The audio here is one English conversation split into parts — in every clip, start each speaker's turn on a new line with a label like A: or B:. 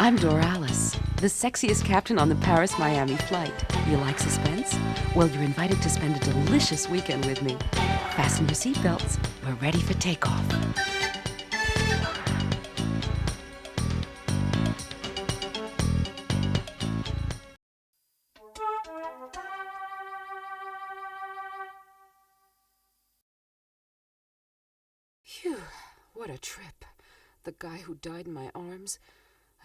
A: I'm Doralice, the sexiest captain on the Paris-Miami flight. You like suspense? Well, you're invited to spend a delicious weekend with me. Fasten your seatbelts. We're ready for takeoff. Phew, what a trip. The guy who died in my arms,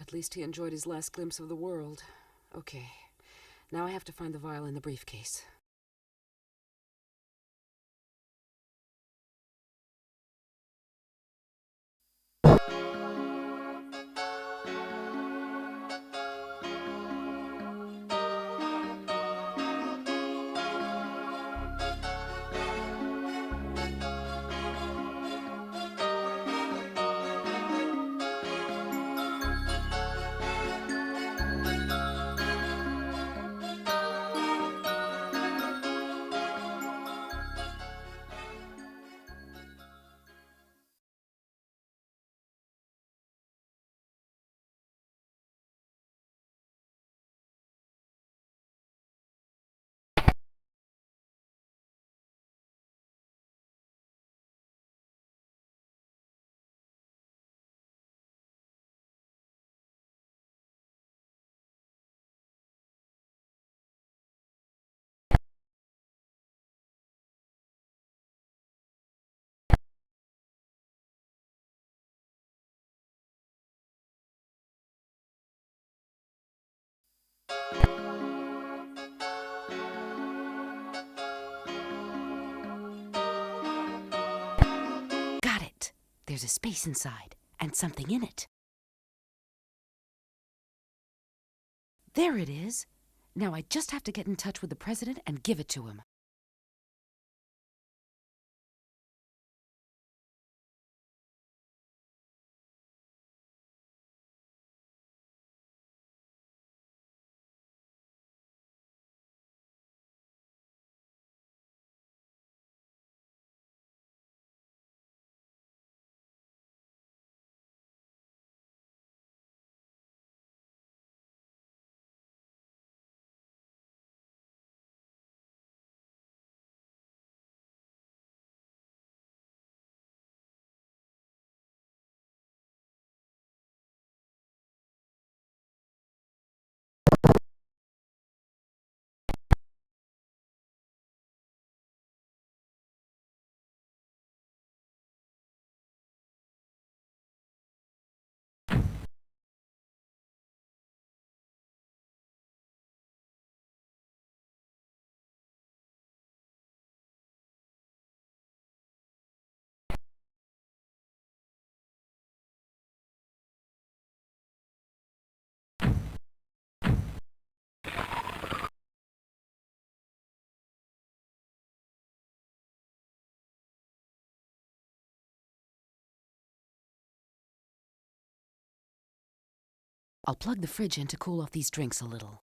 A: at least he enjoyed his last glimpse of the world. Okay, now I have to find the vial in the briefcase. Got it. There's a space inside, and something in it. There it is. Now I just have to get in touch with the president and give it to him. I'll plug the fridge in to cool off these drinks a little.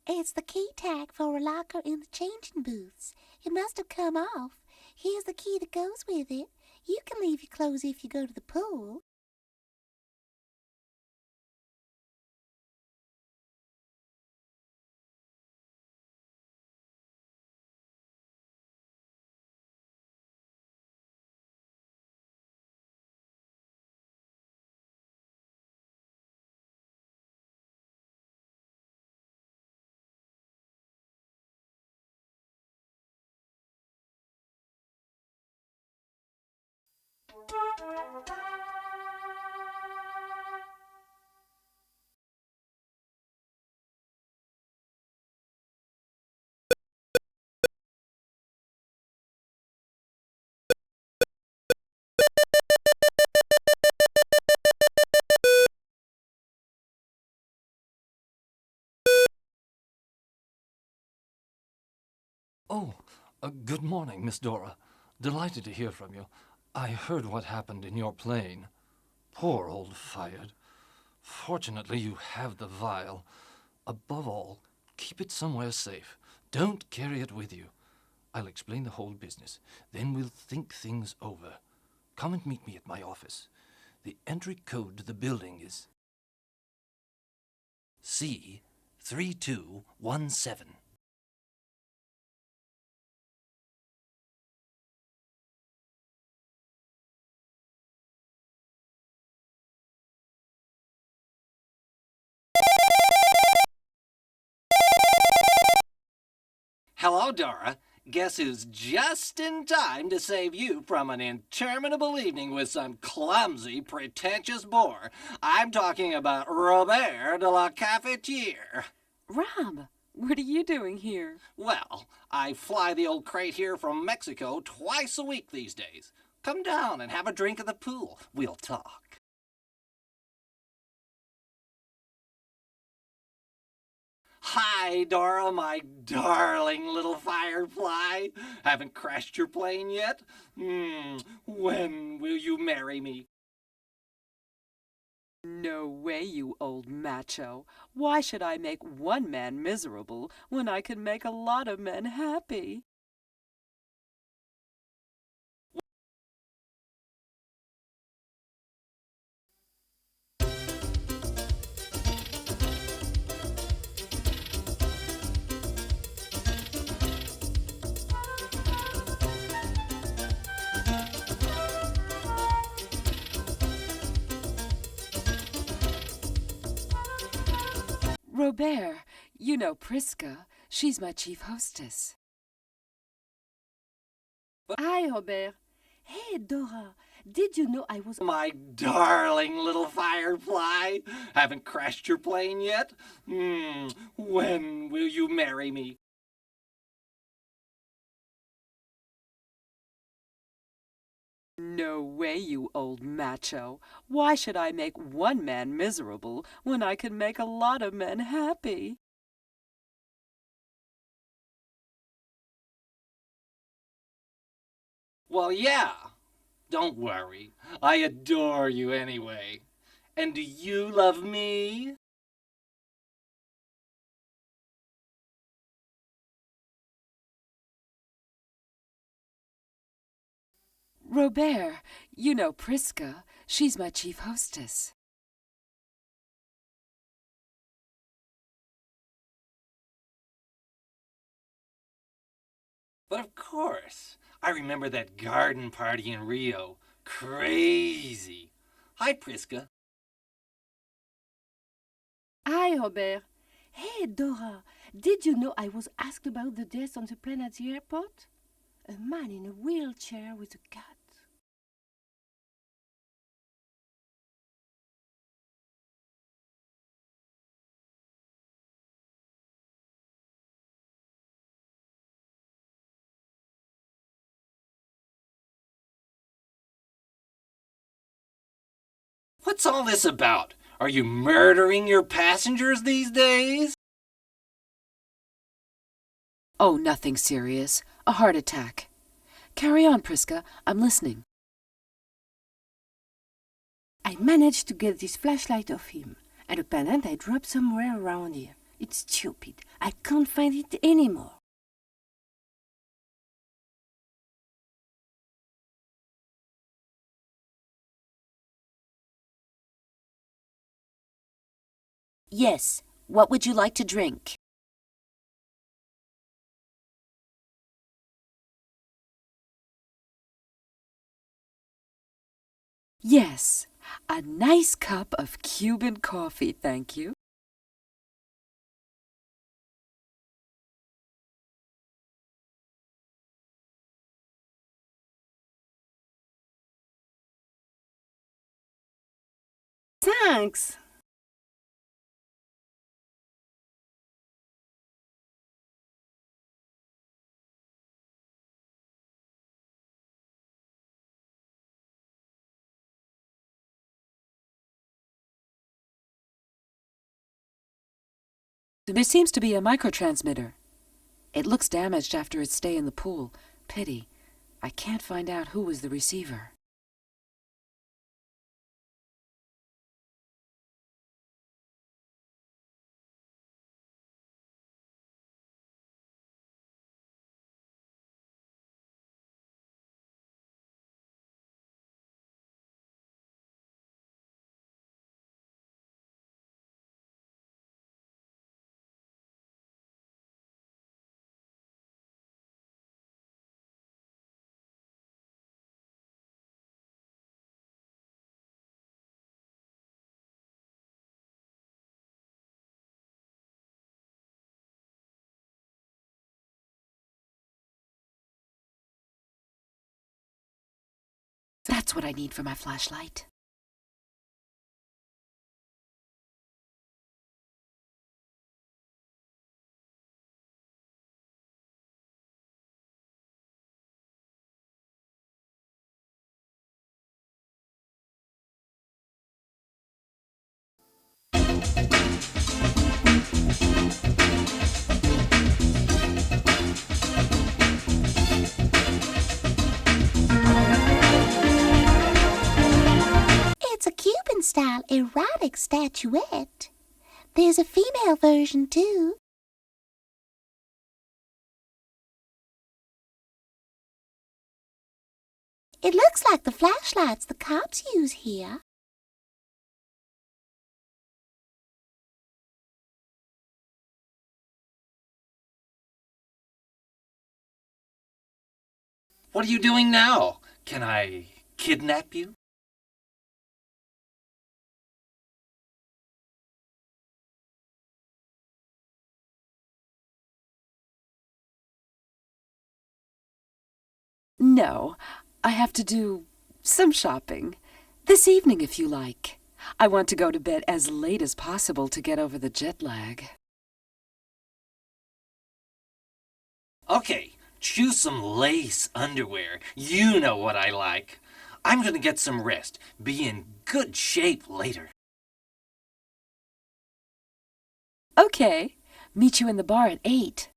B: It's the key tag for a locker in the changing booths. It must have come off. Here's the key that goes with it. You can leave your clothes if you go to the pool.
C: Oh, good morning, Miss Dora. Delighted to hear from you. I heard what happened in your plane. Poor old Fayard. Fortunately, you have the vial. Above all, keep it somewhere safe. Don't carry it with you. I'll explain the whole business. Then we'll think things over. Come and meet me at my office. The entry code to the building is C3217.
D: Hello, Dora. Guess who's just in time to save you from an interminable evening with some clumsy, pretentious bore? I'm talking about Robert de la Cafetiere.
A: Rob, what are you doing here?
D: Well, I fly the old crate here from Mexico twice a week these days. Come down and have a drink at the pool. We'll talk. Hi, Dora, my darling little firefly. Haven't crashed your plane yet? When will you marry me?
A: No way, you old macho. Why should I make one man miserable when I can make a lot of men happy? Robert, you know Priska. She's my chief hostess.
B: Hi, Robert. Hey, Dora. Did you know I was...
D: My darling little firefly. Haven't crashed your plane yet? When will you marry me?
A: No way, you old macho. Why should I make one man miserable when I can make a lot of men happy?
D: Well, yeah. Don't worry. I adore you anyway. And do you love me?
A: Robert, you know Priska. She's my chief hostess.
D: But of course. I remember that garden party in Rio. Crazy. Hi, Priska.
B: Hi, Robert. Hey, Dora. Did you know I was asked about the death on the plane at the airport? A man in a wheelchair with a cat.
D: What's all this about? Are you murdering your passengers these days?
A: Oh, nothing serious. A heart attack. Carry on, Priska. I'm listening.
B: I managed to get this flashlight off him, and a pendant I dropped somewhere around here. It's stupid. I can't find it anymore.
E: Yes. What would you like to drink?
A: Yes, a nice cup of Cuban coffee, thank you.
B: Thanks.
A: There seems to be a microtransmitter. It looks damaged after its stay in the pool. Pity. I can't find out who was the receiver. That's what I need for my flashlight.
E: It's a Cuban-style erotic statuette. There's a female version, too. It looks like the flashlights the cops use here.
D: What are you doing now? Can I kidnap you?
A: No, I have to do some shopping. This evening, if you like. I want to go to bed as late as possible to get over the jet lag.
D: Okay, choose some lace underwear. You know what I like. I'm gonna get some rest. Be in good shape later.
A: Okay, meet you in the bar at 8.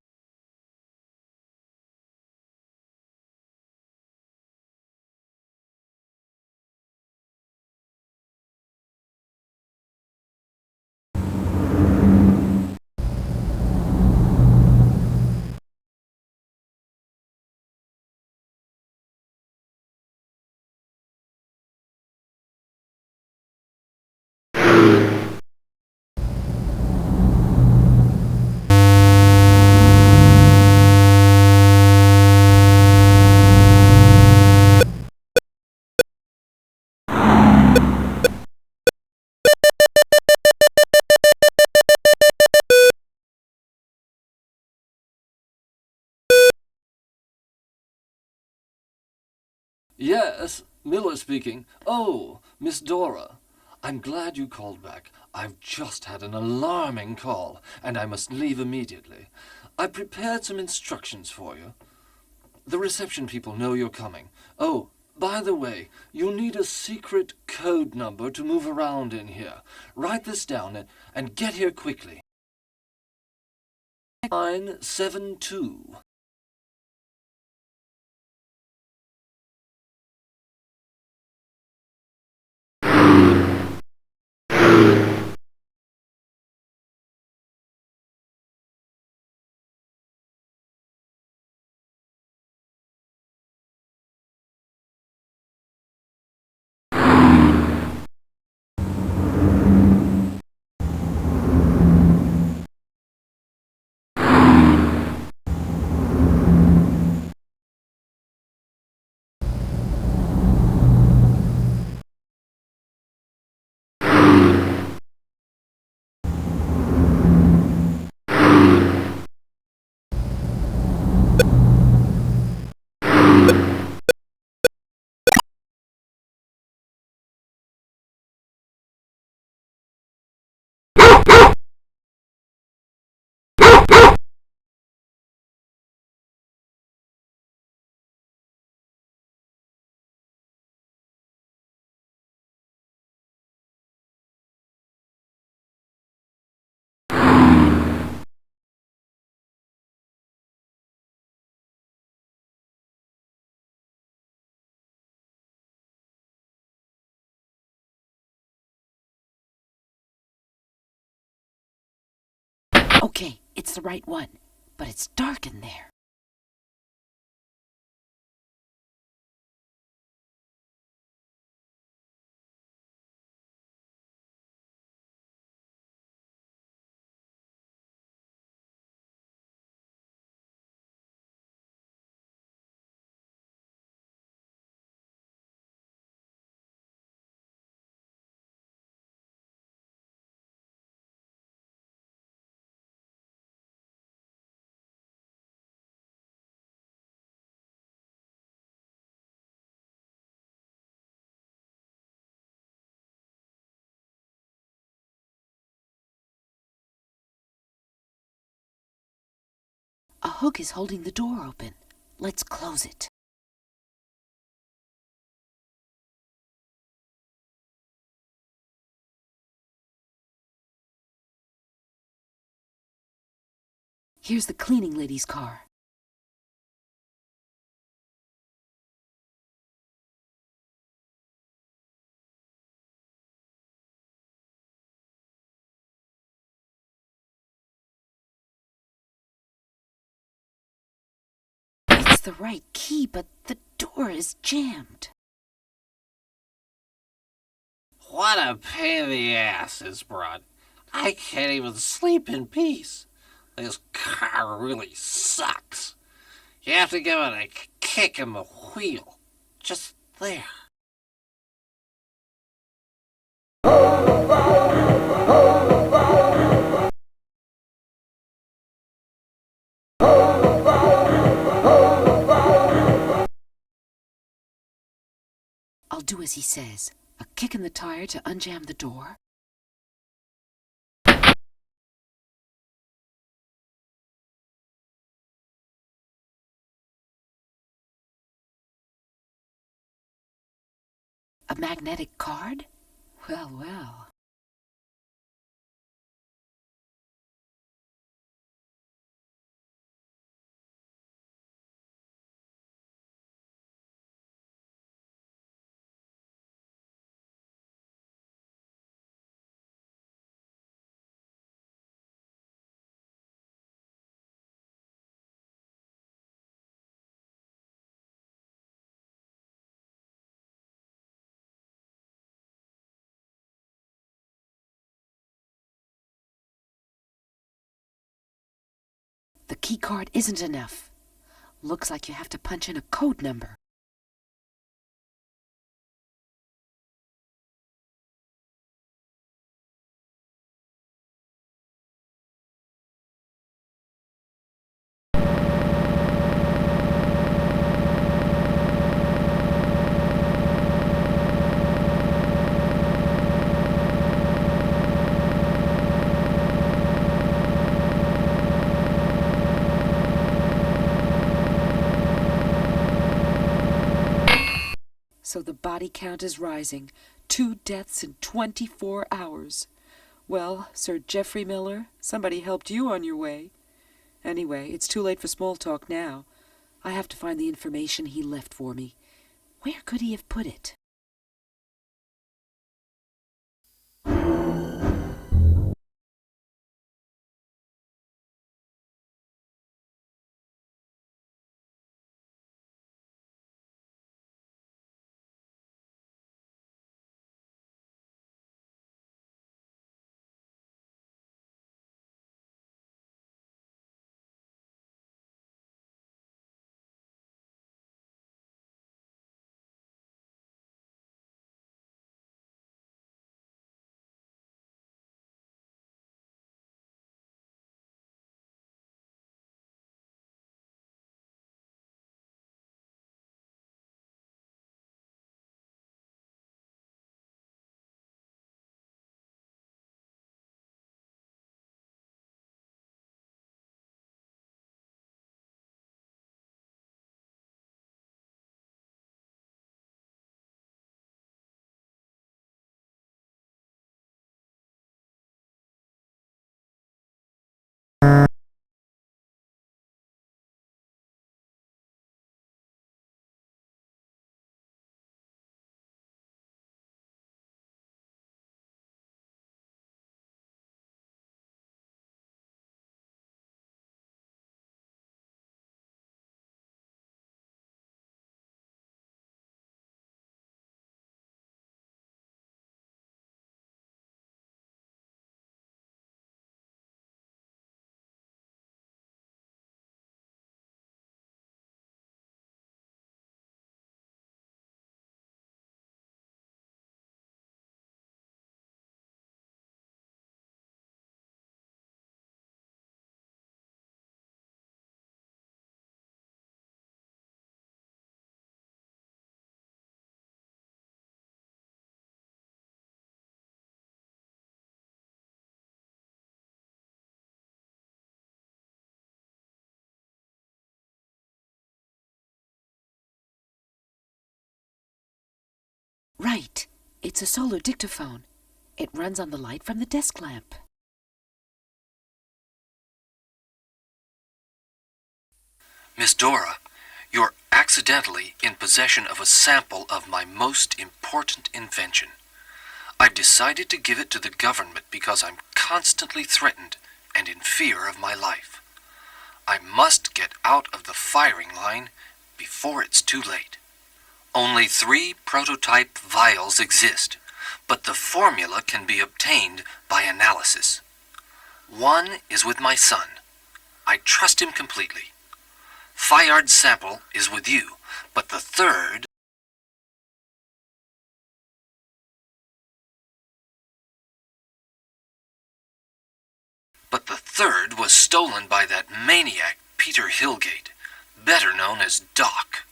C: Yes, Miller speaking. Oh, Miss Dora. I'm glad you called back. I've just had an alarming call, and I must leave immediately. I prepared some instructions for you. The reception people know you're coming. Oh, by the way, you'll need a secret code number to move around in here. Write this down and get here quickly. 972.
A: Okay, it's the right one, but it's dark in there. A hook is holding the door open. Let's close it. Here's the cleaning lady's car. It's the right key, but the door is jammed.
D: What a pain in the ass, this broad. I can't even sleep in peace. This car really sucks. You have to give it a kick in the wheel. Just there.
A: I'll do as he says. A kick in the tire to unjam the door. A magnetic card? Well, well. The key card isn't enough. Looks like you have to punch in a code number. So the body count is rising. 2 deaths in 24 hours. Well, Sir Jeffery Miller, somebody helped you on your way. Anyway, it's too late for small talk now. I have to find the information he left for me. Where could he have put it? Right. It's a solar dictaphone. It runs on the light from the desk lamp.
F: Miss Dora, you're accidentally in possession of a sample of my most important invention. I've decided to give it to the government because I'm constantly threatened and in fear of my life. I must get out of the firing line before it's too late. Only 3 prototype vials exist, but the formula can be obtained by analysis. One is with my son. I trust him completely. Fayard's sample is with you, but the third... But the third was stolen by that maniac Peter Hillgate, better known as Doc.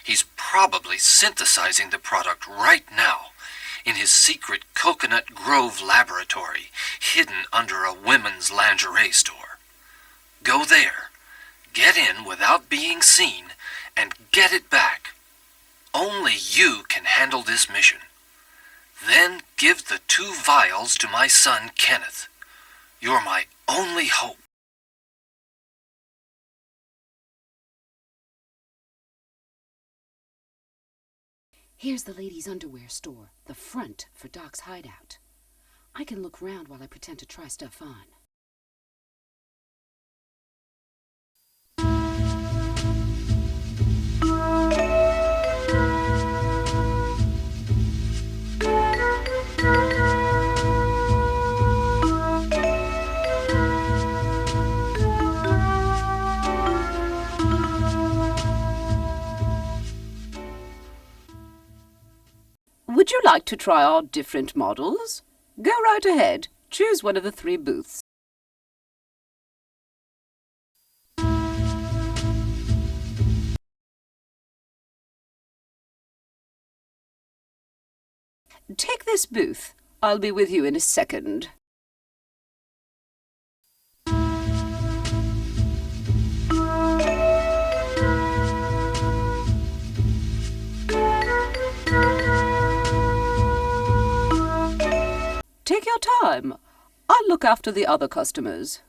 F: He's probably synthesizing the product right now in his secret Coconut Grove laboratory, hidden under a women's lingerie store. Go there, get in without being seen, and get it back. Only you can handle this mission. Then give the 2 vials to my son Kenneth. You're my only hope.
A: Here's the ladies' underwear store, the front for Doc's hideout. I can look round while I pretend to try stuff on.
G: Would you like to try our different models? Go right ahead. Choose one of the 3 booths. Take this booth. I'll be with you in a second. Take your time. I'll look after the other customers.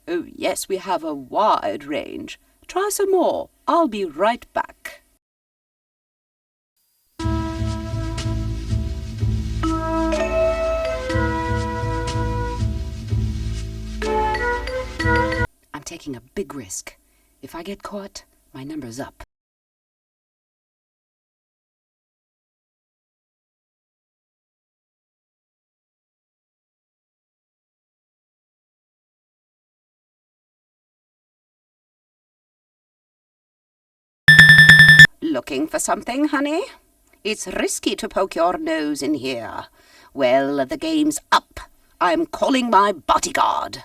G: Oh, yes, we have a wide range. Try some more. I'll be right back.
A: I'm taking a big risk. If I get caught, my number's up.
G: Looking for something, honey? It's risky to poke your nose in here. Well, the game's up. I'm calling my bodyguard.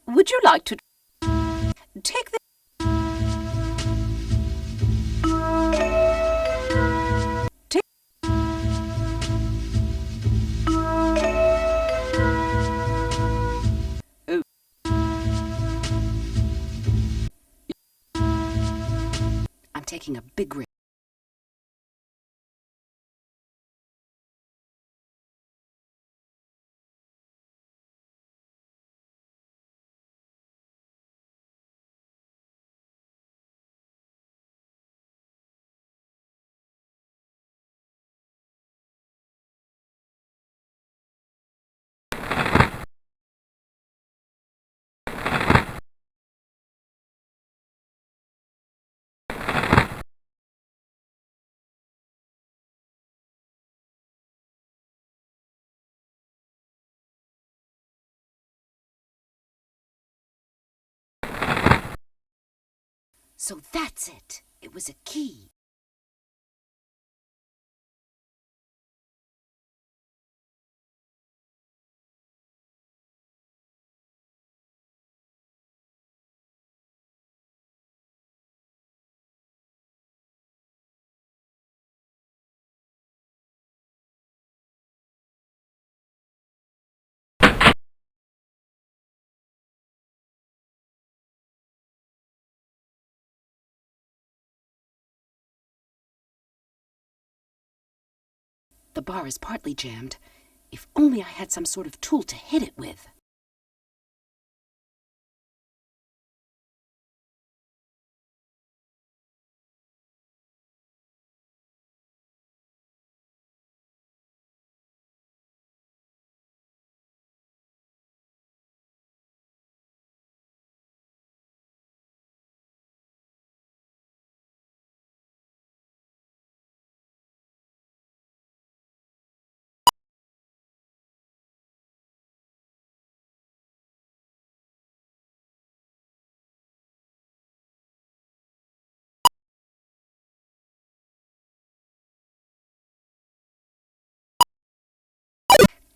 G: Would you like to take the... Take... Oh.
A: I'm taking a big risk. So that's it. It was a key. the bar is partly jammed. If only I had some sort of tool to hit it with.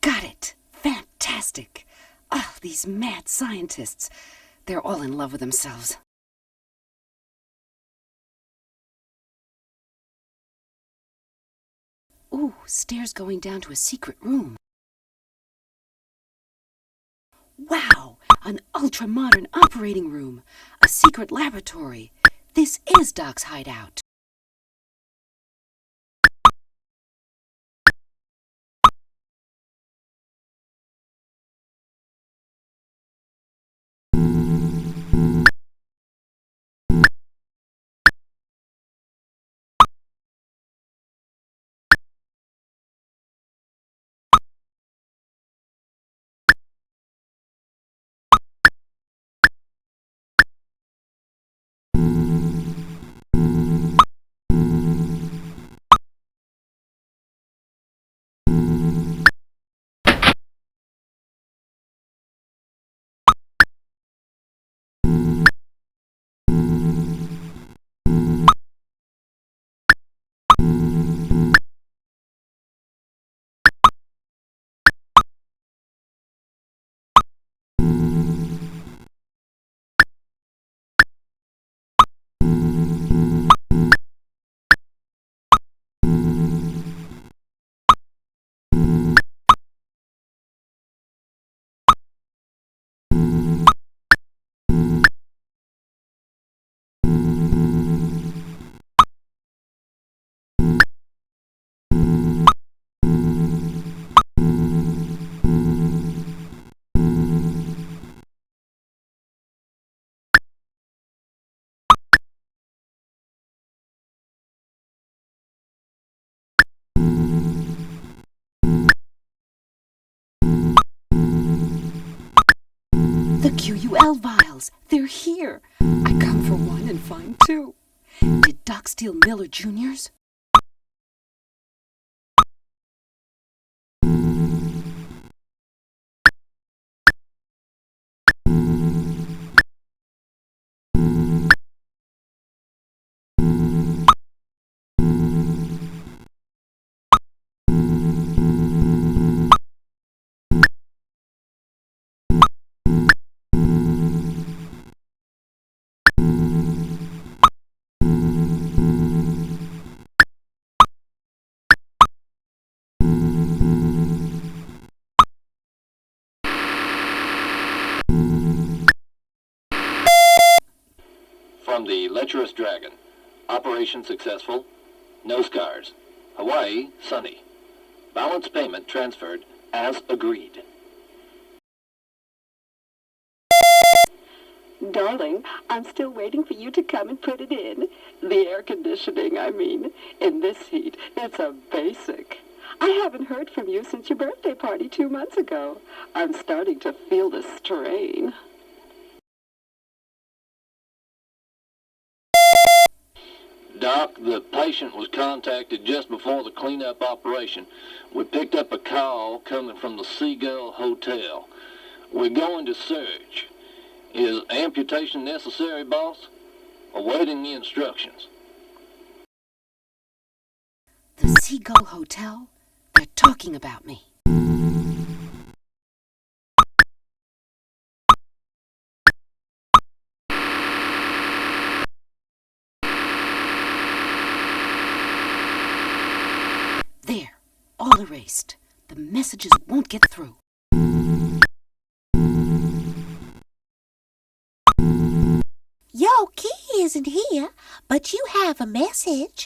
A: Got it! Fantastic! Oh, these mad scientists. They're all in love with themselves. Ooh, stairs going down to a secret room. Wow! An ultra-modern operating room. A secret laboratory. This is Doc's hideout. The Q.U.L vials. They're here. I come for one and find two. Did Doc steal Miller Jr.'s?
H: From the Lecherous Dragon. Operation successful. No scars. Hawaii, sunny. Balance payment transferred as agreed.
I: Darling, I'm still waiting for you to come and put it in. The air conditioning, I mean. In this heat, it's a basic. I haven't heard from you since your birthday party 2 months ago. I'm starting to feel the strain.
H: Doc, the patient was contacted just before the cleanup operation. We picked up a call coming from the Seagull Hotel. We're going to search. Is amputation necessary, boss? Awaiting the instructions.
A: The Seagull Hotel? They're talking about me. There, all erased. The messages won't get through.
E: Your key isn't here, but you have a message.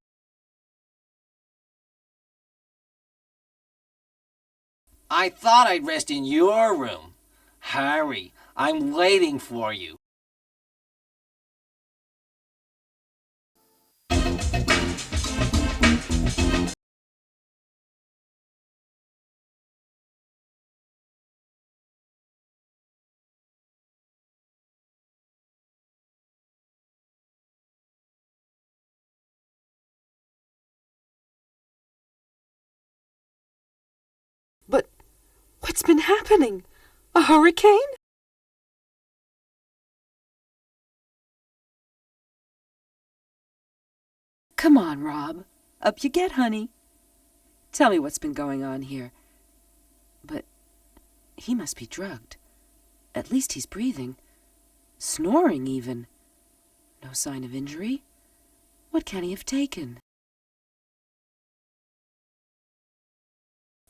D: I thought I'd rest in your room. Hurry, I'm waiting for you.
A: But what's been happening? A hurricane? Come on, Rob. Up you get, honey. Tell me what's been going on here. But he must be drugged. At least he's breathing. Snoring, even. No sign of injury. What can he have taken?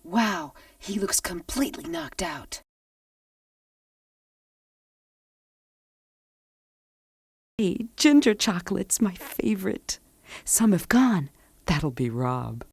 A: Wow, he looks completely knocked out. Hey, ginger chocolate's my favorite. Some have gone. That'll be Rob.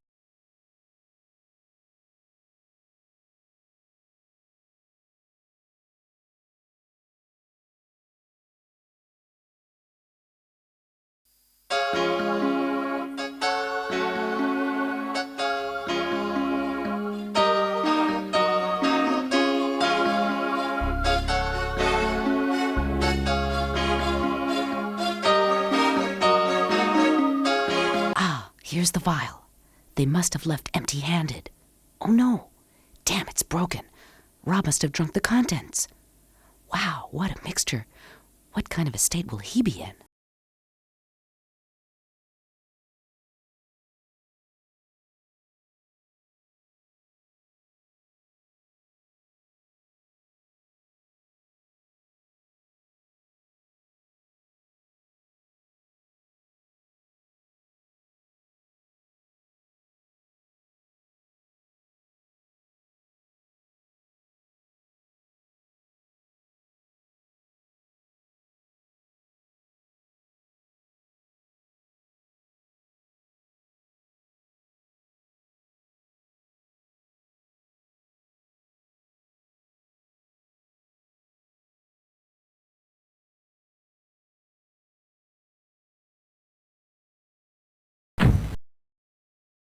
A: Here's the vial. They must have left empty-handed. Oh no. Damn, it's broken. Rob must have drunk the contents. Wow, what a mixture. What kind of a state will he be in?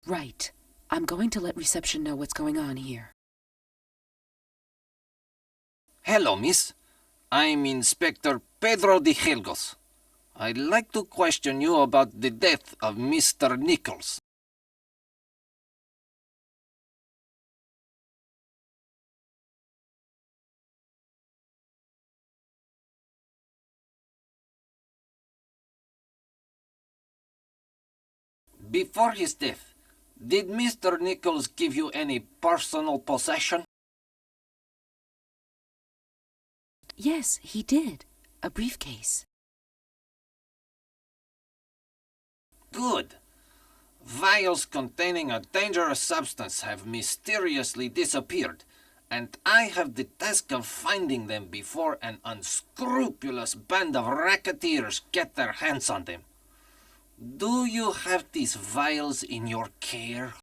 A: Right. I'm going to let reception know what's going on here.
D: Hello, miss. I'm Inspector Pedro de Helgos. I'd like to question you about the death of Mr. Nichols. Before his death, did Mr. Nichols give you any personal possession?
A: Yes, he did. A briefcase.
D: Good. Vials containing a dangerous substance have mysteriously disappeared, and I have the task of finding them before an unscrupulous band of racketeers get their hands on them. Do you have these vials in your care?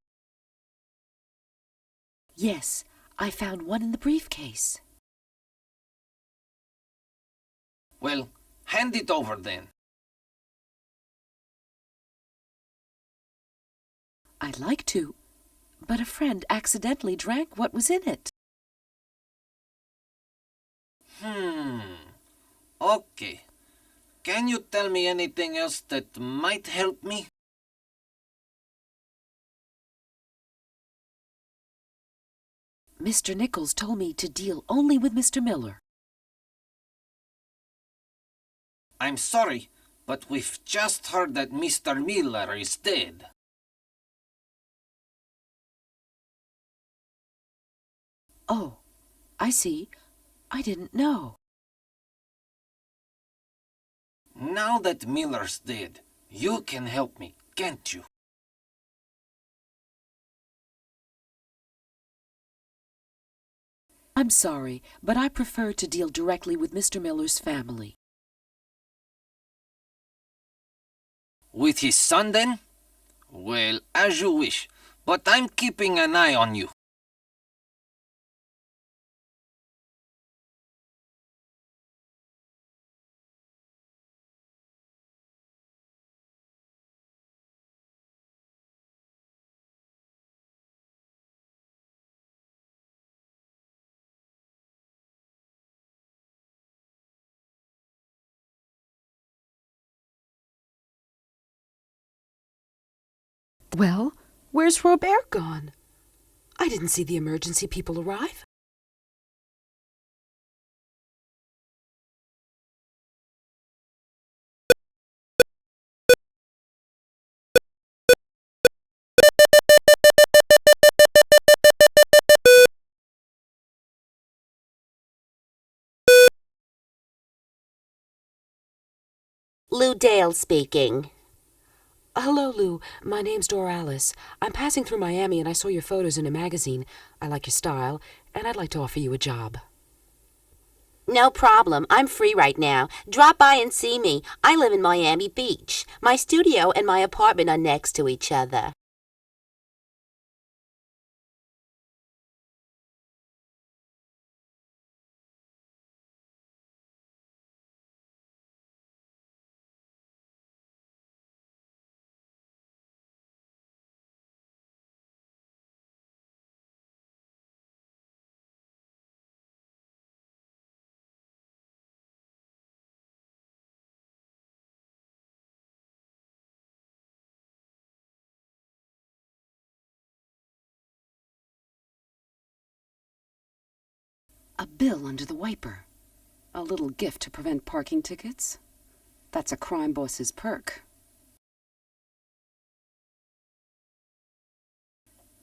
A: Yes, I found one in the briefcase.
D: Well, hand it over then.
A: I'd like to, but a friend accidentally drank what was in it.
D: Okay. Can you tell me anything else that might help me?
A: Mr. Nichols told me to deal only with Mr. Miller.
D: I'm sorry, but we've just heard that Mr. Miller is dead.
A: Oh, I see. I didn't know.
D: Now that Miller's dead, you can help me, can't you?
A: I'm sorry, but I prefer to deal directly with Mr. Miller's family.
D: With his son, then? Well, as you wish, but I'm keeping an eye on you.
A: Well, where's Robert gone? I didn't see the emergency people arrive.
E: Lou Dale speaking.
A: Hello, Lou. My name's Doralice. I'm passing through Miami and I saw your photos in a magazine. I like your style, and I'd like to offer you a job.
E: No problem. I'm free right now. Drop by and see me. I live in Miami Beach. My studio and my apartment are next to each other.
A: A bill under the wiper. A little gift to prevent parking tickets. That's a crime boss's perk.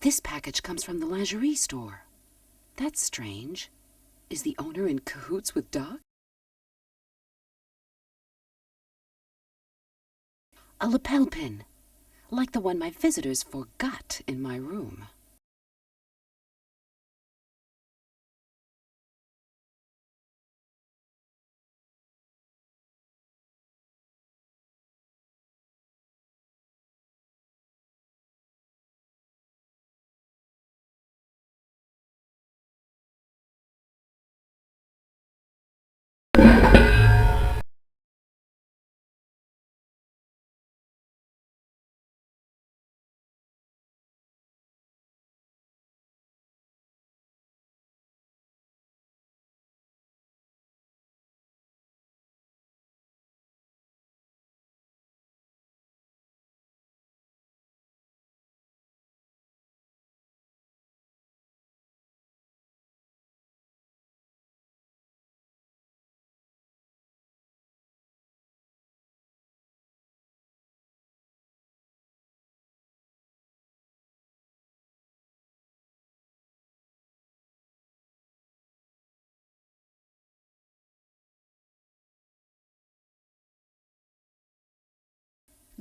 A: This package comes from the lingerie store. That's strange. Is the owner in cahoots with Doc? A lapel pin, like the one my visitors forgot in my room.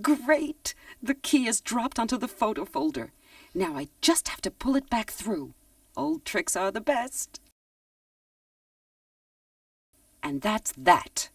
A: Great! The key is dropped onto the photo folder. Now I just have to pull it back through. Old tricks are the best. And that's that.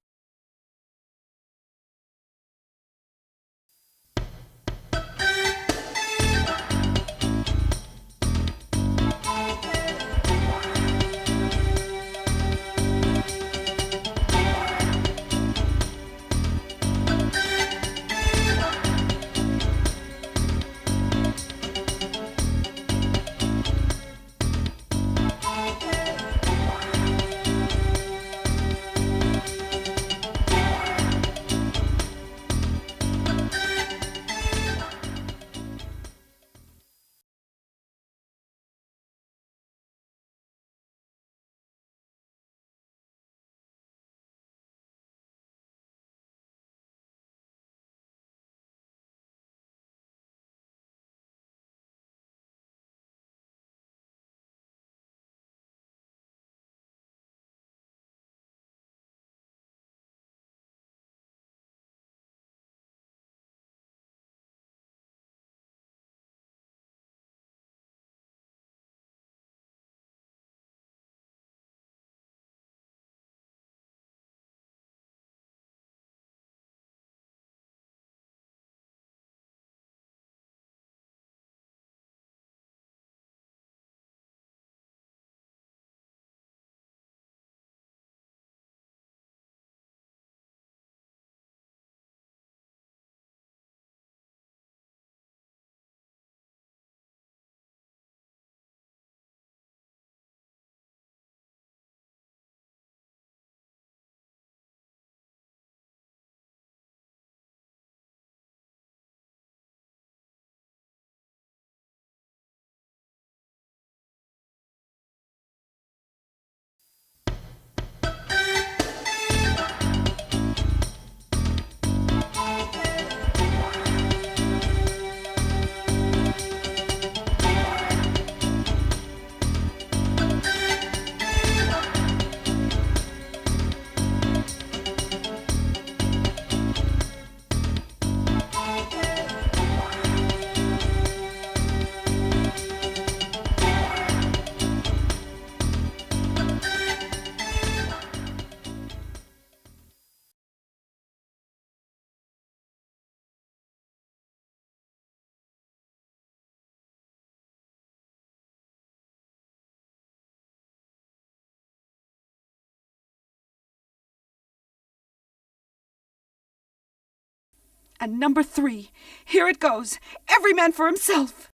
J: And number 3, here it goes. Every man for himself.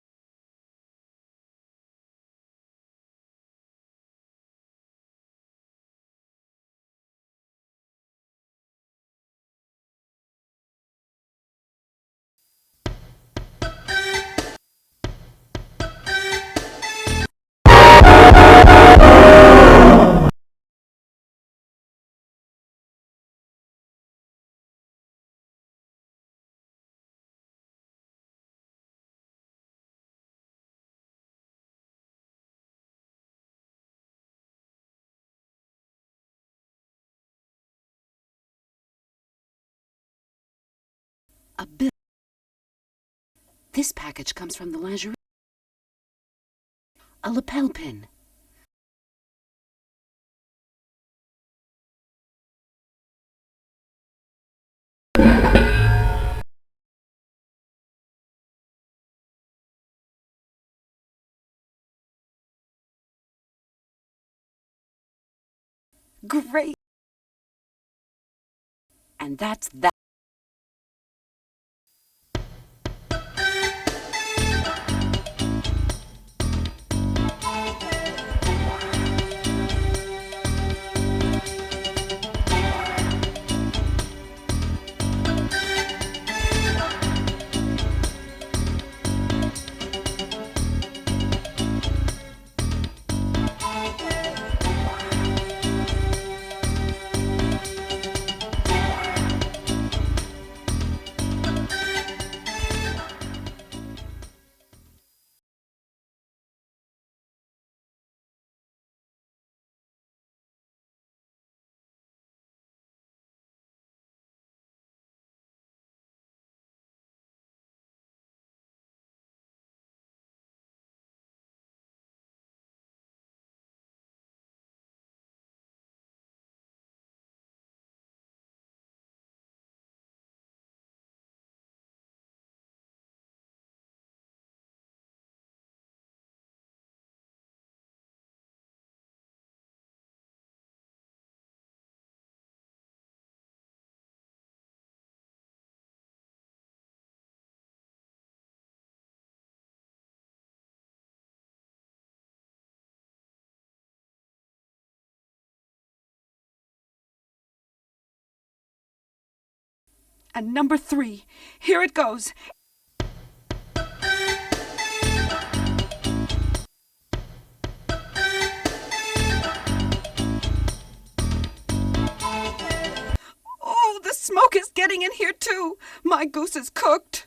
A: A bill. This package comes from the lingerie. A lapel pin.
J: Great.
A: And that's that.
J: And number 3, here it goes. Oh, the smoke is getting in here too. My goose is cooked.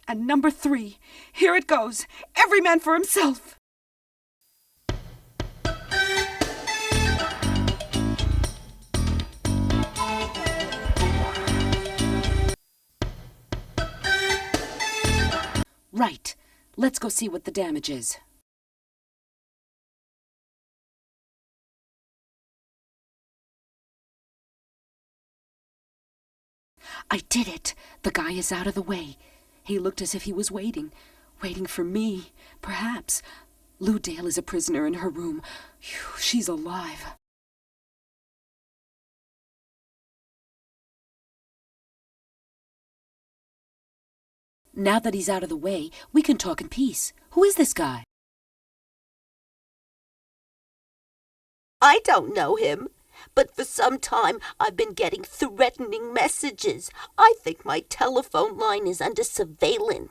J: And number 3, here it goes. Every man for himself.
A: Right. Let's go see what the damage is. I did it. The guy is out of the way. He looked as if he was waiting for me, perhaps. Lou Dale is a prisoner in her room. Phew, she's alive. Now that he's out of the way, we can talk in peace. Who is this guy?
E: I don't know him, but for some time I've been getting threatening messages. I think my telephone line is under surveillance.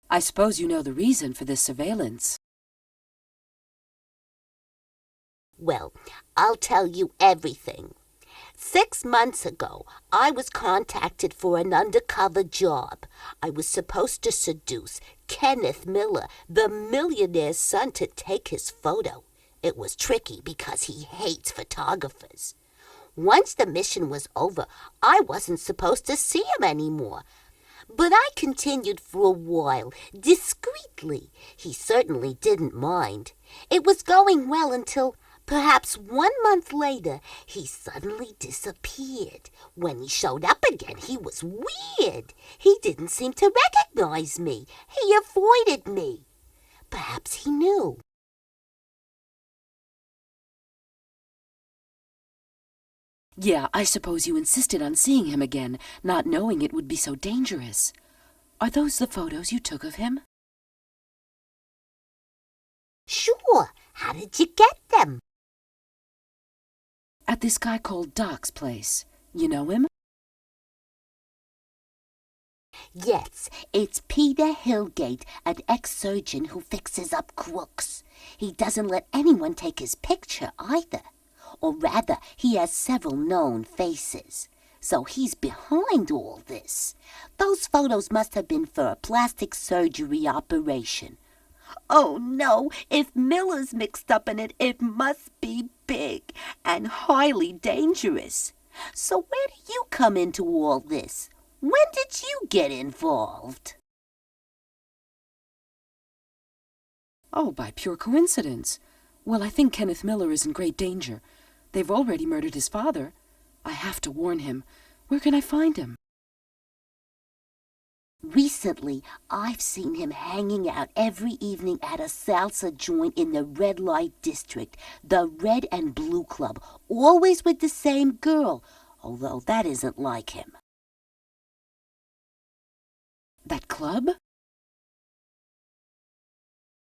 A: I suppose you know the reason for this surveillance.
E: Well, I'll tell you everything. 6 months ago, I was contacted for an undercover job. I was supposed to seduce Kenneth Miller, the millionaire's son, to take his photo. It was tricky because he hates photographers. Once the mission was over, I wasn't supposed to see him anymore. But I continued for a while, discreetly. He certainly didn't mind. It was going well until, perhaps 1 month later, he suddenly disappeared. When he showed up again, he was weird. He didn't seem to recognize me. He avoided me. Perhaps he knew.
A: Yeah, I suppose you insisted on seeing him again, not knowing it would be so dangerous. Are those the photos you took of him?
E: Sure. How did you get them?
A: At this guy called Doc's place. You know him?
E: Yes, it's Peter Hillgate, an ex-surgeon who fixes up crooks. He doesn't let anyone take his picture either. Or rather, he has several known faces. So he's behind all this. Those photos must have been for a plastic surgery operation. Oh no, if Miller's mixed up in it, it must be big and highly dangerous. So where do you come into all this? When did you get involved?
A: Oh, by pure coincidence. Well, I think Kenneth Miller is in great danger. They've already murdered his father. I have to warn him. Where can I find him?
E: Recently, I've seen him hanging out every evening at a salsa joint in the red light district, the Red and Blue Club, always with the same girl, although that isn't like him.
A: That club?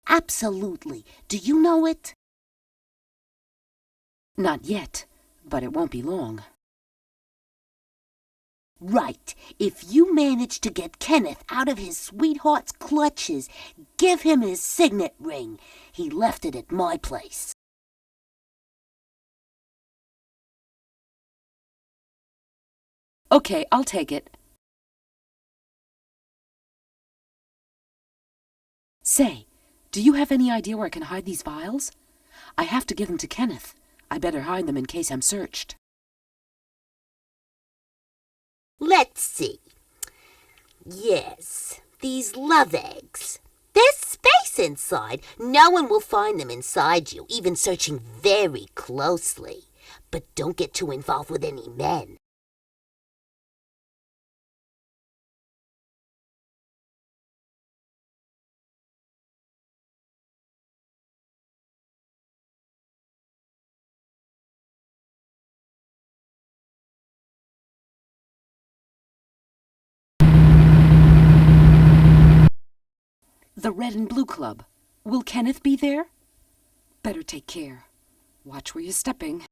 E: Absolutely. Do you know it?
A: Not yet, but it won't be long.
E: Right. If you manage to get Kenneth out of his sweetheart's clutches, give him his signet ring. He left it at my place.
A: Okay, I'll take it. Say, do you have any idea where I can hide these vials? I have to give them to Kenneth. I better hide them in case I'm searched.
E: Let's see. Yes, these love eggs. There's space inside. No one will find them inside you, even searching very closely. But don't get too involved with any men.
A: The Red and Blue Club. Will Kenneth be there? Better take care. Watch where you're stepping.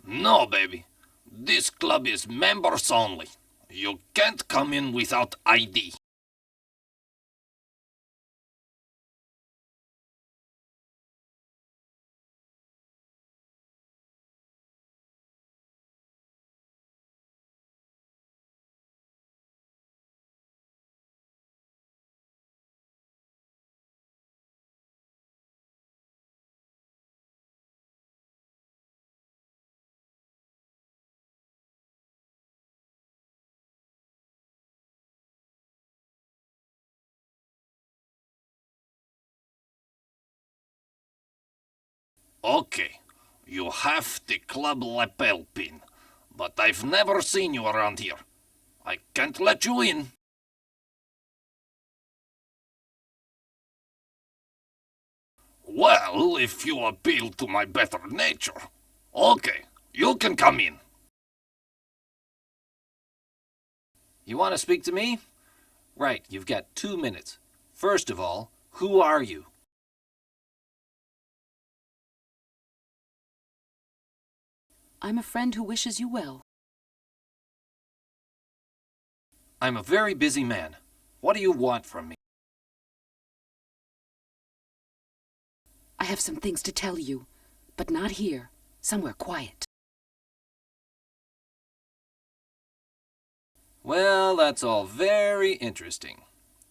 H: No, baby. This club is members only. You can't come in without ID. Okay, you have the club lapel pin, but I've never seen you around here. I can't let you in. Well, if you appeal to my better nature. Okay, you can come in.
D: You want to speak to me? Right, you've got 2 minutes. First of all, who are you?
A: I'm a friend who wishes you well.
D: I'm a very busy man. What do you want from me?
A: I have some things to tell you, but not here. Somewhere quiet.
D: Well, that's all very interesting.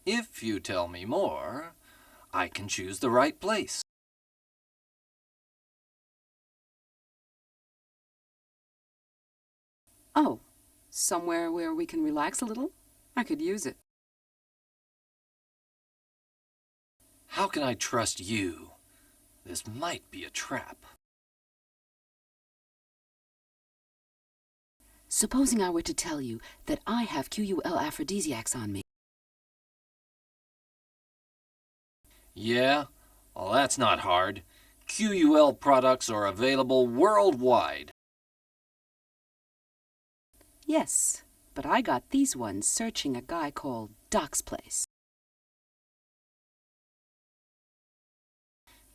D: If you tell me more, I can choose the right place.
A: Oh, somewhere where we can relax a little? I could use it.
F: How can I trust you? This might be a trap.
A: Supposing I were to tell you that I have Q.U.L aphrodisiacs on me.
F: Yeah? Well, that's not hard. Q.U.L products are available worldwide.
A: Yes, but I got these ones searching a guy called Doc's place.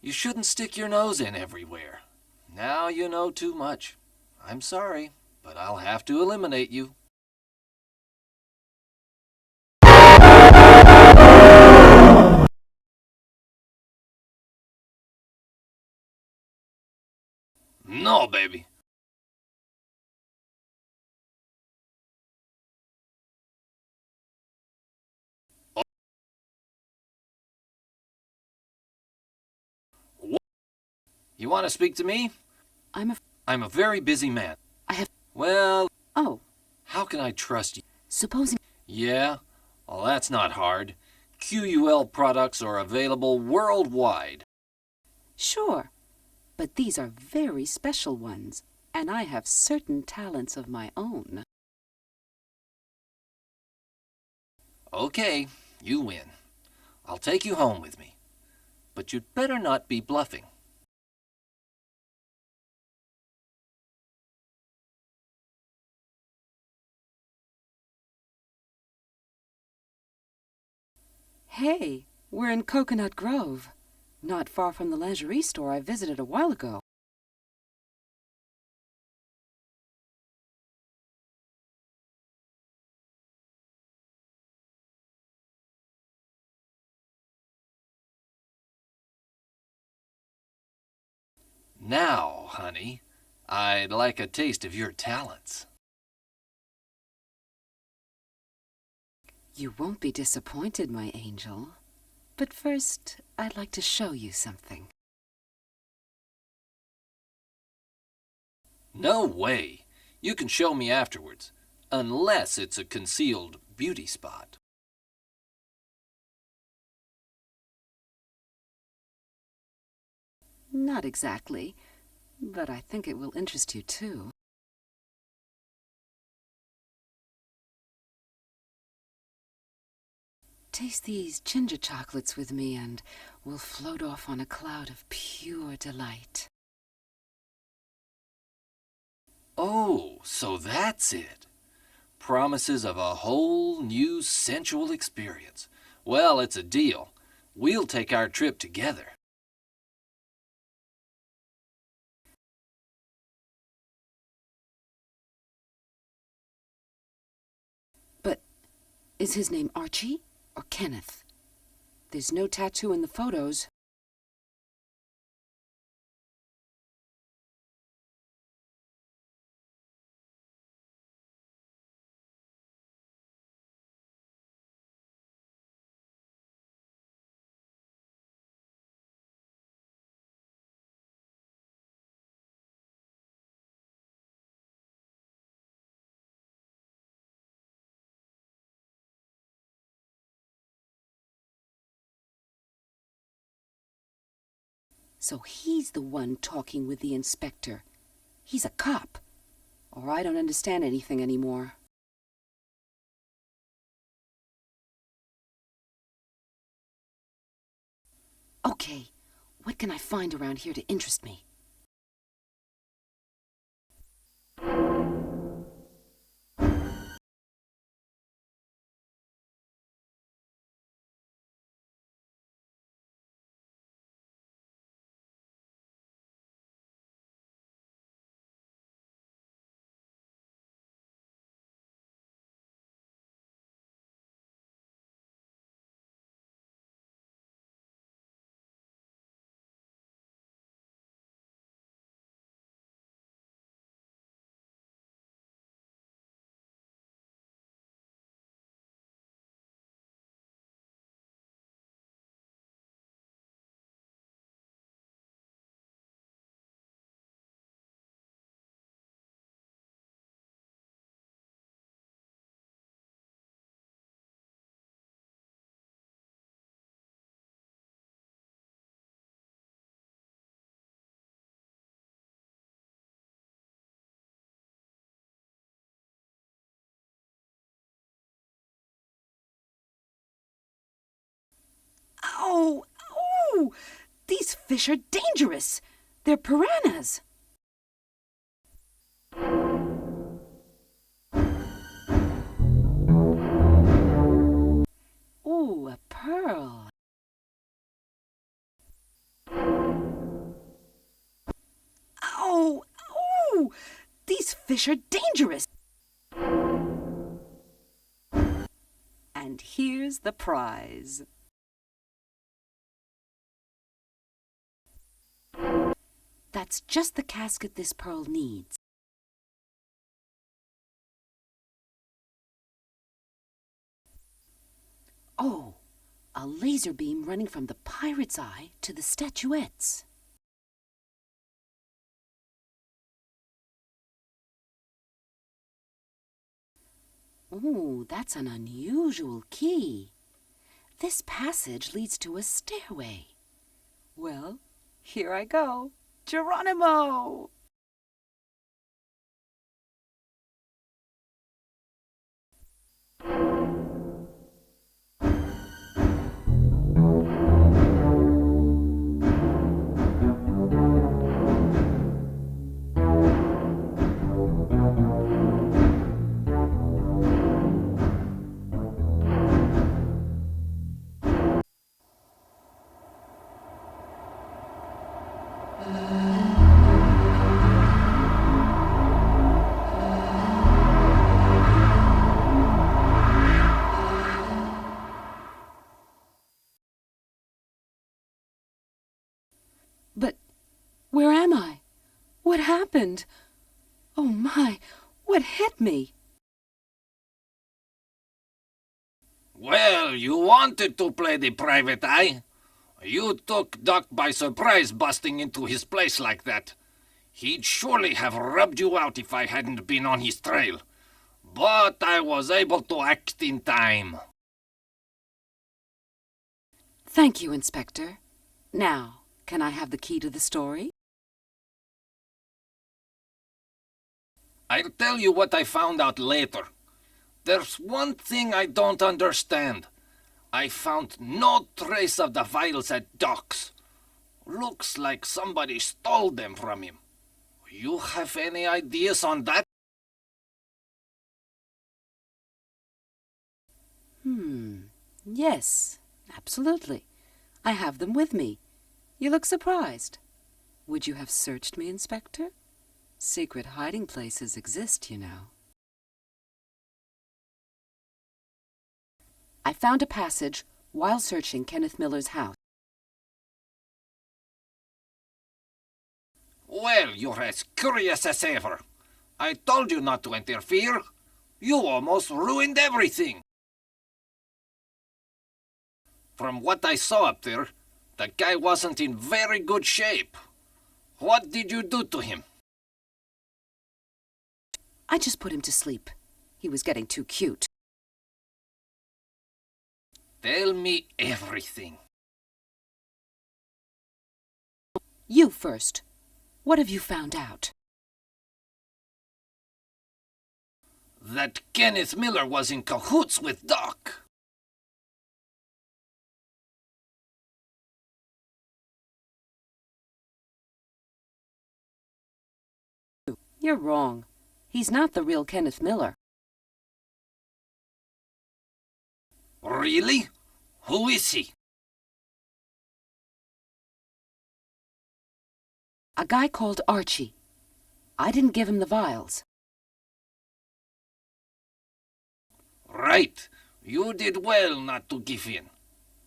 F: You shouldn't stick your nose in everywhere. Now you know too much. I'm sorry, but I'll have to eliminate you. No, baby. What? You want to speak to me? I'm a very busy man. Well,
A: Oh,
F: how can I trust you?
A: supposing...
F: Yeah? Well, that's not hard. Q.U.L products are available worldwide.
A: Sure, but these are very special ones, and I have certain talents of my own.
F: Okay, you win. I'll take you home with me. But you'd better not be bluffing.
A: Hey, we're in Coconut Grove, not far from the lingerie store I visited a while ago.
F: Now, honey, I'd like a taste of your talents.
A: You won't be disappointed, my angel. But first, I'd like to show you something.
F: No way. You can show me afterwards, unless it's a concealed beauty spot.
A: Not exactly, but I think it will interest you too. Taste these ginger chocolates with me and we'll float off on a cloud of pure delight.
F: Oh, so that's it. Promises of a whole new sensual experience. Well, it's a deal. We'll take our trip together.
A: But is his name Archie or Kenneth? There's no tattoo in the photos. So he's the one talking with the inspector. He's a cop. Or I don't understand anything anymore. Okay, what can I find around here to interest me?
J: Oh, oh! These fish are dangerous. They're piranhas.
A: Ooh, a pearl.
J: Oh, oh! These fish are dangerous. And here's the prize.
A: That's just the casket this pearl needs. Oh, a laser beam running from the pirate's eye to the statuettes. Ooh, that's an unusual key. This passage leads to a stairway.
J: Well, here I go. Geronimo!
A: But where am I? What happened? Oh my, what hit me?
D: Well, you wanted to play the private eye. You took Doc by surprise busting into his place like that. He'd surely have rubbed you out if I hadn't been on his trail. But I was able to act in time.
A: Thank you, Inspector. Now, can I have the key to the story?
D: I'll tell you what I found out later. There's one thing I don't understand. I found no trace of the vials at Doc's. Looks like somebody stole them from him. You have any ideas on that?
A: Yes, absolutely. I have them with me. You look surprised. Would you have searched me, Inspector? Secret hiding places exist, you know. I found a passage while searching Kenneth Miller's house.
D: Well, you're as curious as ever. I told you not to interfere. You almost ruined everything. From what I saw up there, the guy wasn't in very good shape. What did you do to him?
A: I just put him to sleep. He was getting too cute.
D: Tell me everything.
A: You first. What have you found out?
D: That Kenneth Miller was in cahoots with Doc.
A: You're wrong. He's not the real Kenneth Miller.
D: Really? Who is he?
A: A guy called Archie. I didn't give him the vials.
D: Right. You did well not to give in.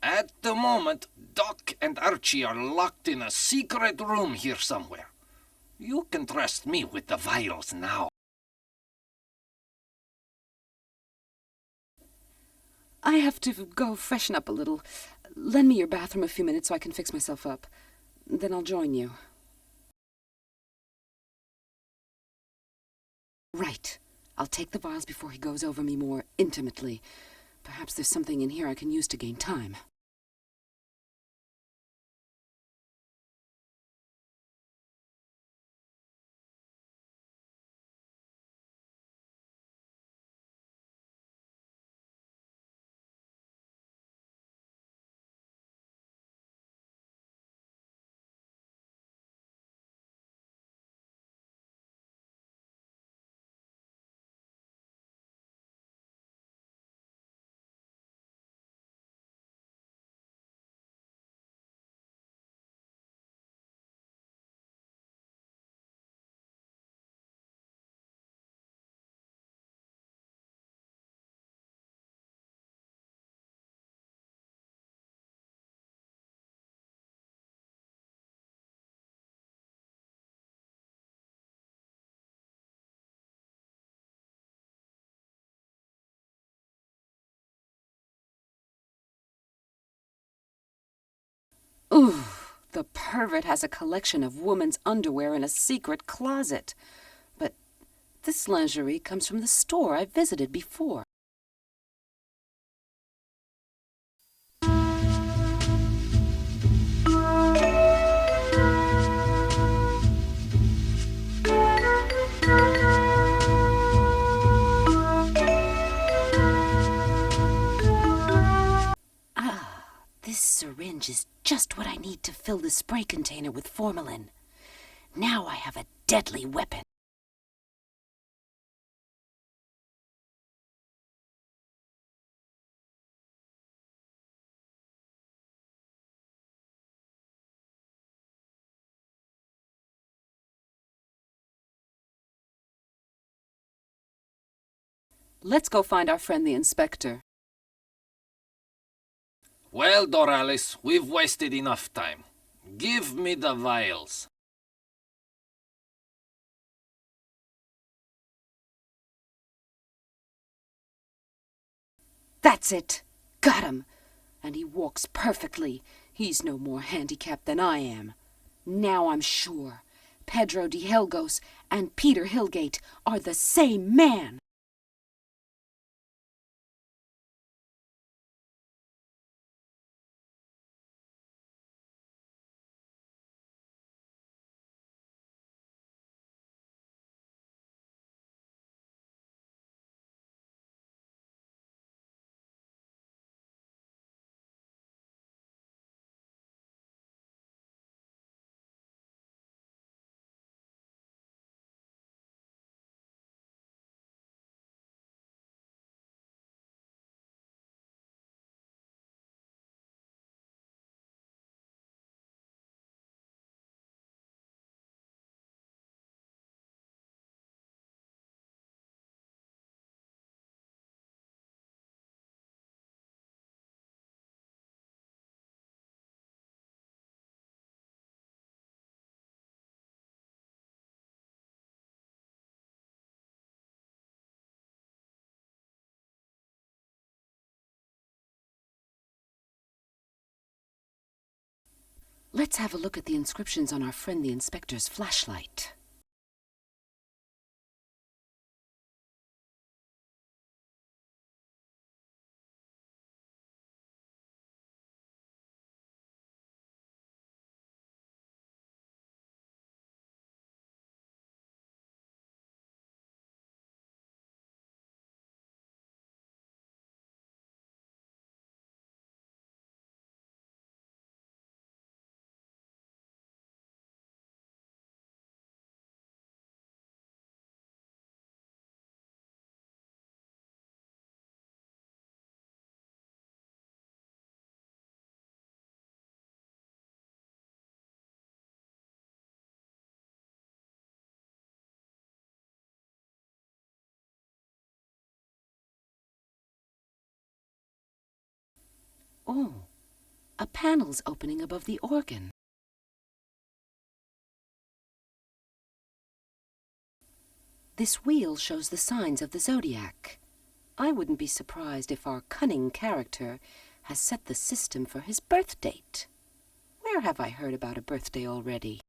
D: At the moment, Doc and Archie are locked in a secret room here somewhere. You can trust me with the vials now.
A: I have to go freshen up a little. Lend me your bathroom a few minutes so I can fix myself up. Then I'll join you. Right. I'll take the vials before he goes over me more intimately. Perhaps there's something in here I can use to gain time. Ooh, the pervert has a collection of woman's underwear in a secret closet. But this lingerie comes from the store I visited before. This syringe is just what I need to fill the spray container with formalin. Now I have a deadly weapon. Let's go find our friend the inspector.
D: Well, Doralice, we've wasted enough time. Give me the vials.
A: That's it! Got him! And he walks perfectly. He's no more handicapped than I am. Now I'm sure. Pedro de Helgos and Peter Hillgate are the same man. Let's have a look at the inscriptions on our friend the inspector's flashlight. Oh, a panel's opening above the organ. This wheel shows the signs of the zodiac. I wouldn't be surprised if our cunning character has set the system for his birth date. Where have I heard about a birthday already?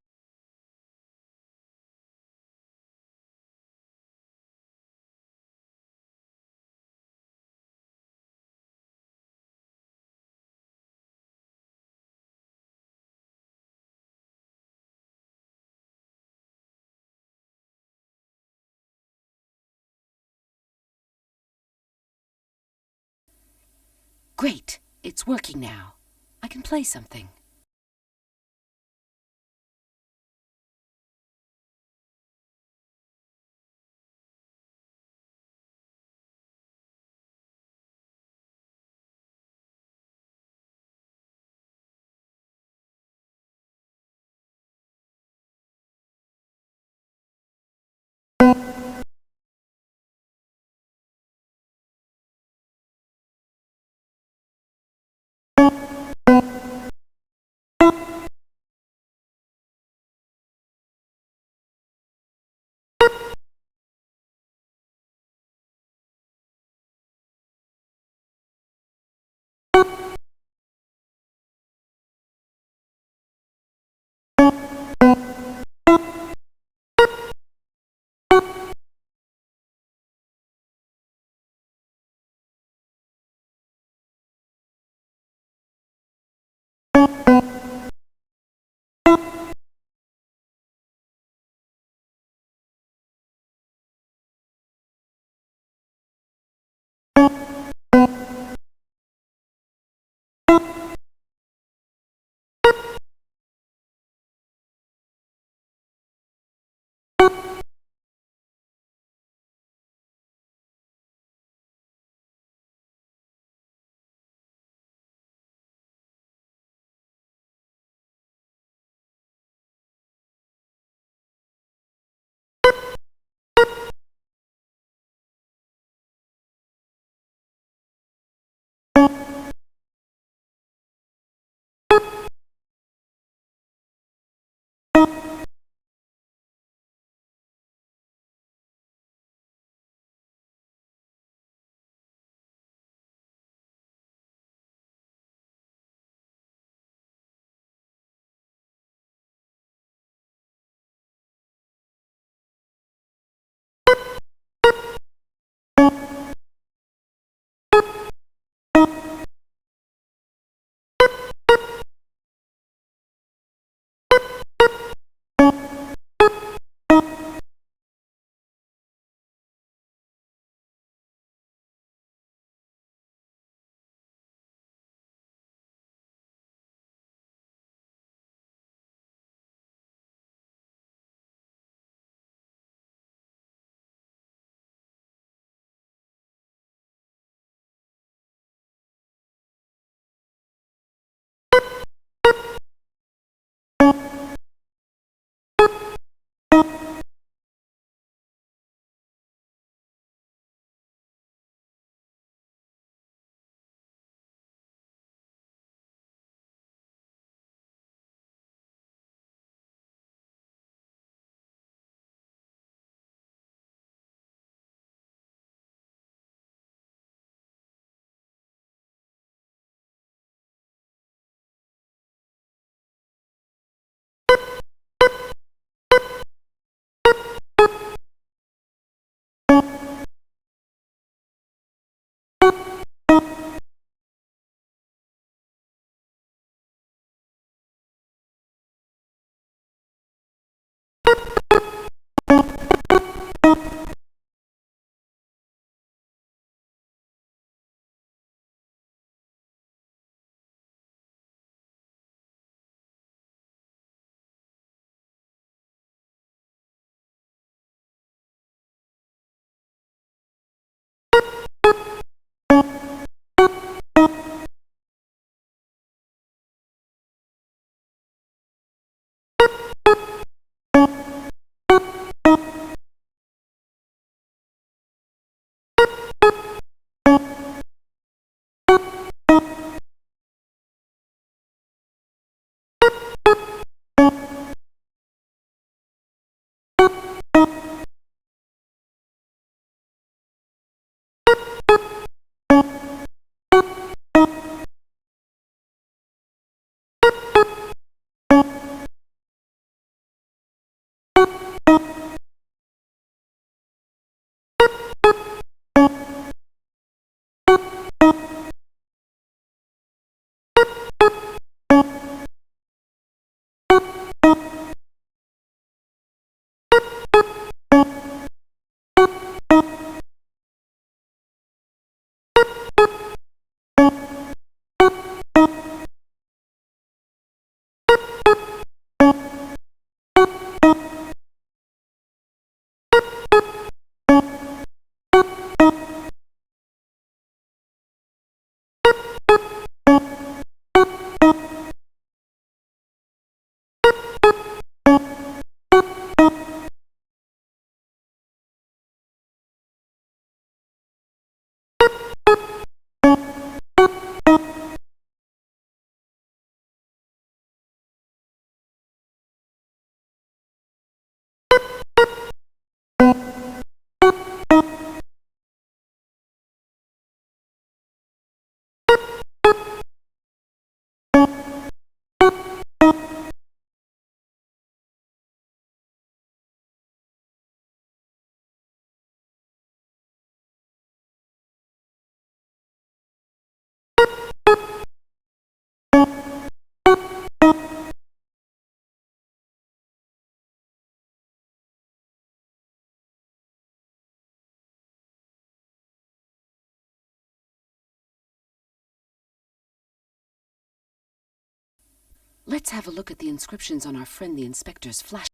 A: Great! It's working now. I can play something. Let's have a look at the inscriptions on our friend the inspector's flash.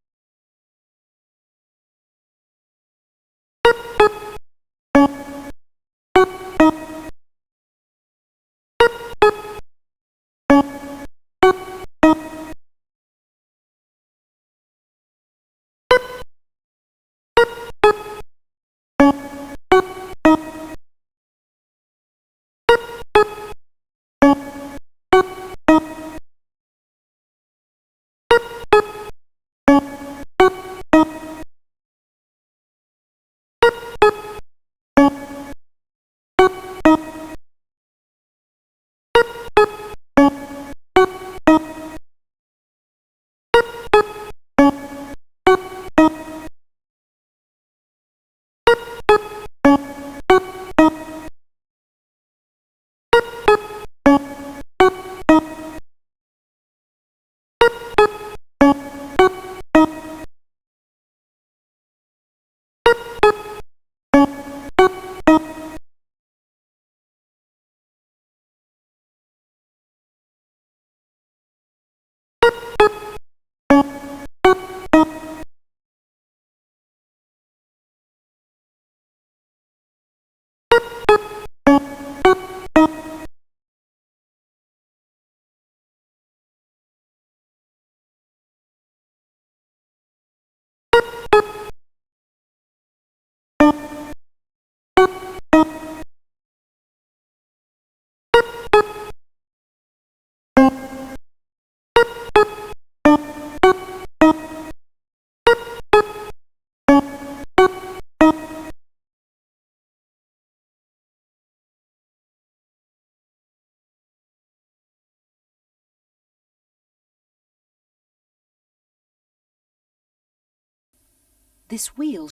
A: This wheel.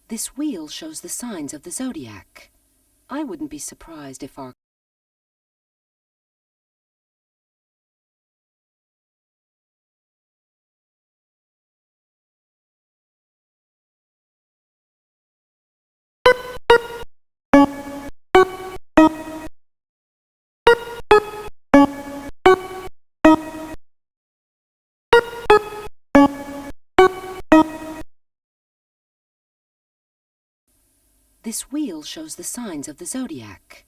A: This wheel shows the signs of the zodiac. I wouldn't be surprised if our This wheel shows the signs of the zodiac.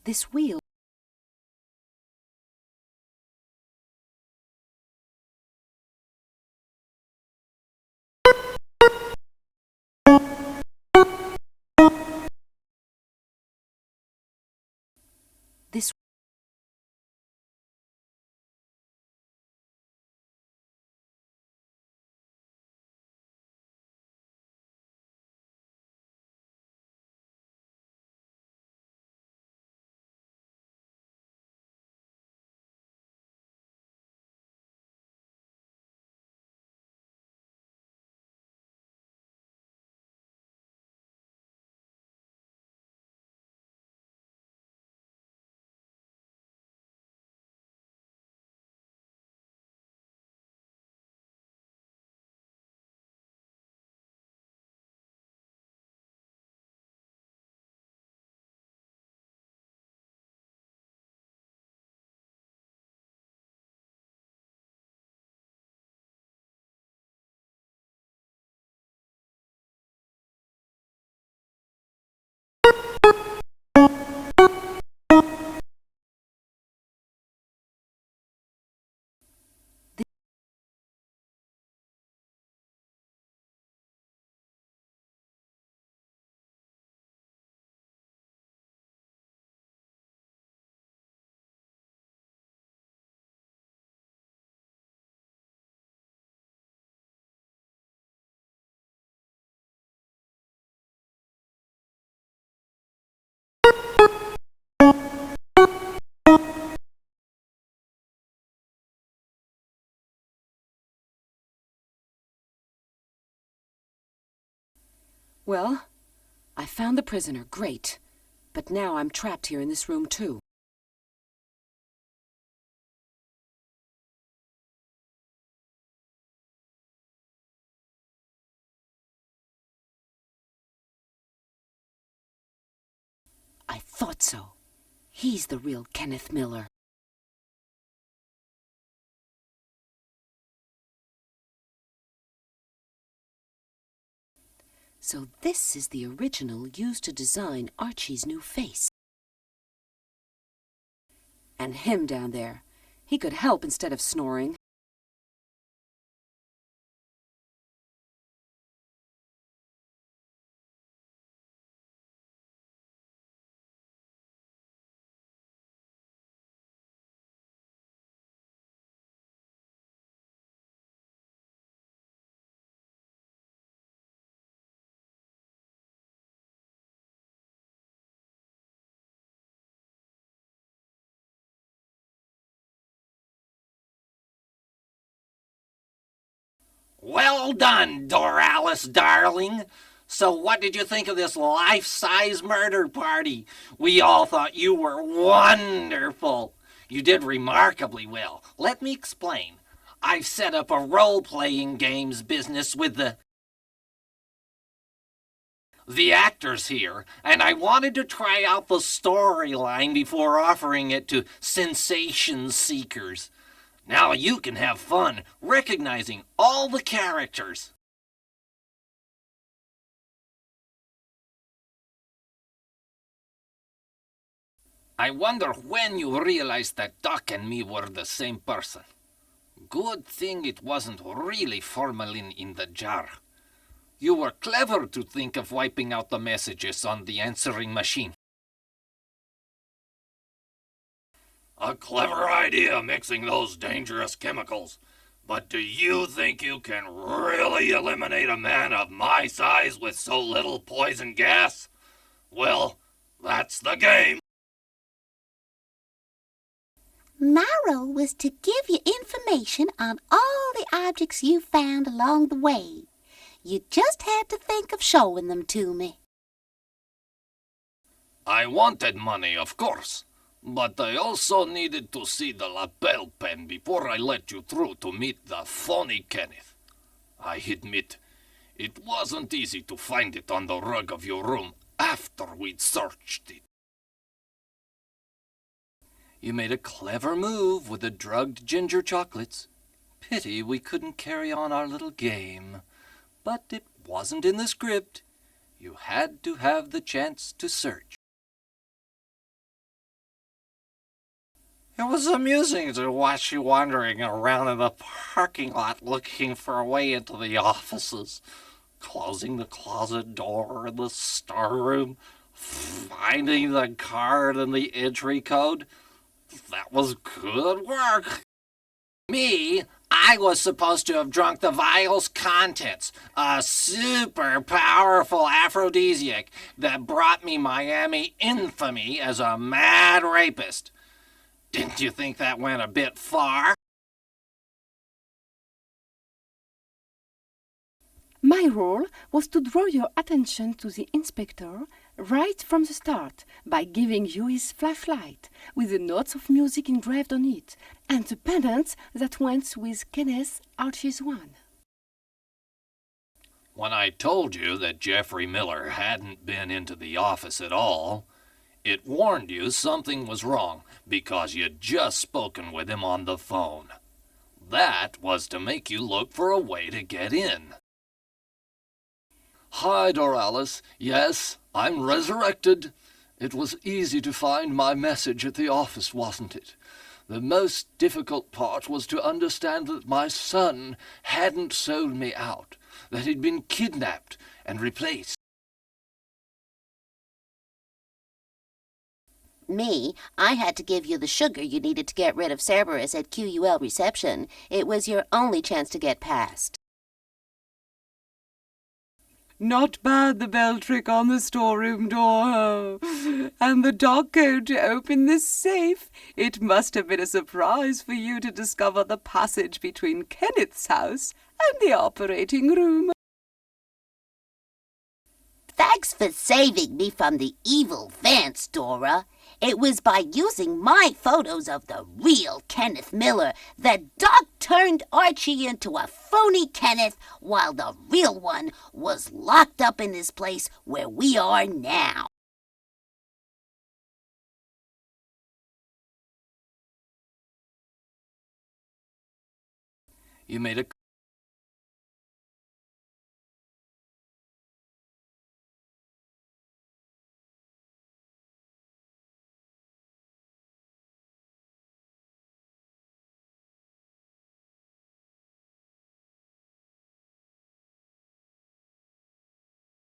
A: This wheel Well, I found the prisoner. Great. But now I'm trapped here in this room, too. I thought so. He's the real Kenneth Miller. So this is the original used to design Archie's new face. And him down there. He could help instead of snoring.
D: Well done, Doralice, darling. So what did you think of this life-size murder party? We all thought you were wonderful. You did remarkably well. Let me explain. I've set up a role-playing games business with the actors here, and I wanted to try out the storyline before offering it to sensation seekers. Now you can have fun recognizing all the characters. I wonder when you realized that Doc and me were the same person. Good thing it wasn't really formalin in the jar. You were clever to think of wiping out the messages on the answering machine.
K: A clever idea, mixing those dangerous chemicals. But do you think you can really eliminate a man of my size with so little poison gas? Well, that's the game.
E: My role was to give you information on all the objects you found along the way. You just had to think of showing them to me.
K: I wanted money, of course. But I also needed to see the lapel pen before I let you through to meet the phony Kenneth. I admit, it wasn't easy to find it on the rug of your room after we'd searched it.
C: You made a clever move with the drugged ginger chocolates. Pity we couldn't carry on our little game. But it wasn't in the script. You had to have the chance to search.
D: It was amusing to watch you wandering around in the parking lot looking for a way into the offices, closing the closet door in the storeroom, finding the card and the entry code. That was good work. Me, I was supposed to have drunk the Vial's contents, a super powerful aphrodisiac that brought me Miami infamy as a mad rapist. Didn't you think that went a bit far?
B: My role was to draw your attention to the inspector right from the start by giving you his flashlight with the notes of music engraved on it and the pendants that went with Kenneth Archie's one.
K: When I told you that Jeffery Miller hadn't been into the office at all, it warned you something was wrong because you'd just spoken with him on the phone. That was to make you look for a way to get in.
C: Hi, Doralice. Yes, I'm resurrected. It was easy to find my message at the office, wasn't it? The most difficult part was to understand that my son hadn't sold me out, that he'd been kidnapped and replaced.
E: Me, I had to give you the sugar you needed to get rid of Cerberus at Q.U.L reception. It was your only chance to get past.
J: Not bad, the bell trick on the storeroom door. And the dog code to open this safe. It must have been a surprise for you to discover the passage between Kenneth's house and the operating room.
E: Thanks for saving me from the evil Vance, Dora. It was by using my photos of the real Kenneth Miller that Doc turned Archie into a phony Kenneth while the real one was locked up in his place where we are now.
C: You made a